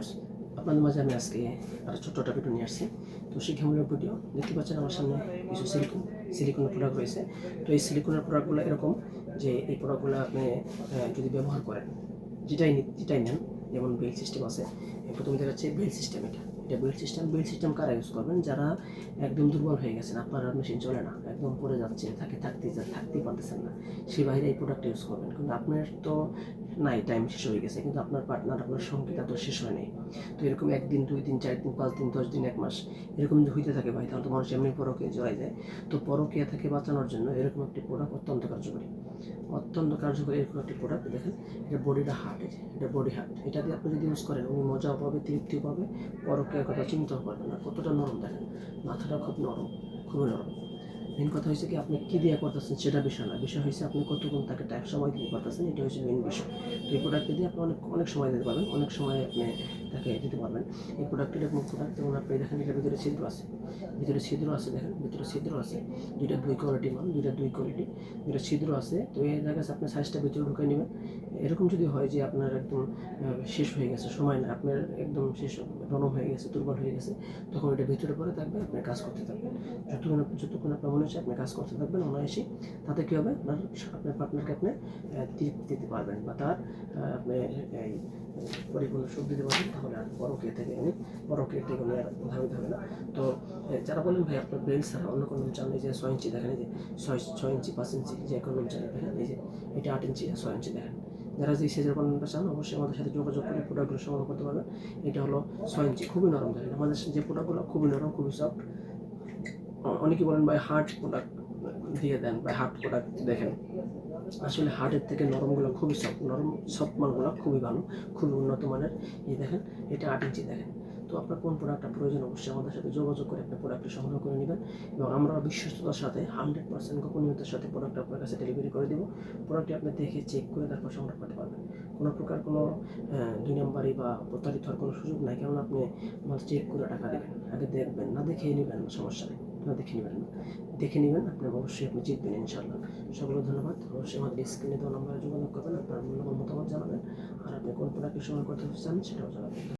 Viewers, আপনাদের মাঝে আমি আজকে একটা ছোট্ট একটা ভিডিও নিয়ে আসছি। তো শিক্ষামূলক ভিডিও দেখতে পাচ্ছেন আমার সামনে কিছু সিলিকনের প্রোডাক্ট রয়েছে। তো এই সিলিকনের প্রোডাক্টগুলো এরকম যে এই প্রোডাক্টগুলো আপনি যদি ব্যবহার করেন, যেটাই নেন, যেমন বেল্ট সিস্টেম আছে, প্রথমে দেখাচ্ছে বেল্ট সিস্টেম। এটা বেল্ট সিস্টেম কারা ইউজ করবেন? যারা একদম দুর্বল হয়ে গেছেন, আপনার আর মেশিন চলে না, একদম পড়ে যাচ্ছে, থাকতেই পারতেছেন না, সেই বাইরে এই প্রোডাক্ট ইউজ করবেন। কিন্তু আপনার তো নাই, টাইম শেষ হয়ে গেছে, কিন্তু আপনার পার্টনার, আপনার সঙ্গী তো শেষ হয় নাই। তো এরকম 1 দিন, 2 দিন, 4 দিন, 5 দিন, 10 দিন, 1 মাস এরকম যদি হইতে থাকে ভাই, তাহলে তো মানুষ এমনি পরকীয়া জড়াই যায়। তো পরকীয়া থেকে বাঁচানোর জন্য এরকম একটি প্রোডাক্ট অত্যন্ত কার্যকরী এরকম একটি প্রোডাক্ট। দেখেন, এটা বডিটা হার্ড, এটা বডি হার্ড। এটা দিয়ে আপনি যদি ইউজ করেন, উনি মজাও পাবে, তৃপ্তিও পাবে, পরকীয়ার কথা চিন্তাও করবেন না। কতটা নরম দেখেন, মাথাটা খুব নরম, খুবই নরম। মেন কথা হয়েছে কি, আপনি কী দিয়ে করতেছেন সেটা বিষয় না, বিষয় হয়েছে আপনি কতক্ষণ তাকে টাইম সময় দিতে পারতেছেন, এটা হচ্ছে মেন বিষয়। তো এই প্রোডাক্টটি দিয়ে আপনি অনেক সময় দিতে পারবেন, অনেক সময় আপনি তাকে দিতে পারবেন। এই প্রোডাক্টের এরকম প্রোডাক্ট, যেমন আপনি দেখেন, এটার ভিতরে ছিদ্র আছে, দেখেন, ভিতরে ছিদ্র আছে, দুইটা 2 কোয়ালিটি মাল, দুইটা ছিদ্র আছে। তো এই জায়গায় আপনি সাইজটা ভিতরে ঢুকে নেবেন। এরকম যদি হয় যে আপনার একদম শেষ হয়ে গেছে, সময় না, আপনার একদম শেষ, নরম হয়ে গেছে, দুর্বল হয়ে গেছে, তখন এটা ভিতরে পরে থাকবে, আপনি কাজ করতে থাকবেন। যতক্ষণ আপনার মনে হচ্ছে আপনি কাজ করতে থাকবেন অনায়াসে, তাতে কী হবে, আপনার পার্টনারকে আপনি তৃপ্তি দিতে পারবেন, বা তার আপনি এই পরিপূর্ণ সুখ দিতে পারবেন। তাহলে আর পরকীয়া থেকে উনি আর প্রভাবিত হবে না। তো যারা বলেন ভাই আপনার বেল্ট ছাড়া অন্য কোনো চান, এই যে 6 ইঞ্চি দেখেন, এই যে 6 ইঞ্চি, 5 ইঞ্চি, যে কোনো চান দেখেন, এই যে এটা 8 ইঞ্চি, 6 ইঞ্চি দেখেন। যারা যে সাইজের কন্টেন্টটা চান, অবশ্যই আমাদের সাথে যোগাযোগ করে প্রোডাক্টগুলো সংগ্রহ করতে পারবেন। এটা হলো 6 ইঞ্চি, খুবই নরম দেখেন। আমাদের যে প্রোডাক্টগুলো খুবই নরম, খুবই সফট। অনেকে বলেন ভাই হার্ড প্রোডাক্ট দিয়ে দেন, বা হার্ড প্রোডাক্ট দেখেন, আসলে হার্ডের থেকে নরমগুলো খুবই সফট মালগুলো খুবই ভালো, খুবই উন্নত মানের। এই দেখেন, এটা 8 ইঞ্চি দেখেন। তো আপনার কোন প্রোডাক্টটা প্রয়োজন, অবশ্যই আমাদের সাথে যোগাযোগ করে আপনি প্রোডাক্টটি সংগ্রহ করে নেবেন, এবং আমরা বিশ্বস্ততার সাথে 100% গোপনীয়তার সাথে প্রোডাক্ট আপনার কাছে ডেলিভারি করে দেবো। প্রোডাক্টটি আপনি দেখে চেক করে তারপর সংগ্রহ করতে পারবেন। কোনো প্রকার কোনো 2 নম্বরই বা প্রতারিত হওয়ার কোনো সুযোগ নাই, কারণ আপনি মাল চেক করে টাকা দেবেন, আগে দেখবেন না, দেখে নেবেন, সমস্যা নেই, দেখে নেবেন, আপনার অবশ্যই আপনি জিতবেন ইনশাআল্লাহ। সকলে ধন্যবাদ। অবশ্যই আমাদের স্ক্রিনে দেওয়া নম্বরে যোগাযোগ করবেন, আপনার মূল্যবান মতামত জানাবেন, আর আপনি কোন প্রোডাক্টের সংগ্রহ করতে চান সেটাও জানাবেন।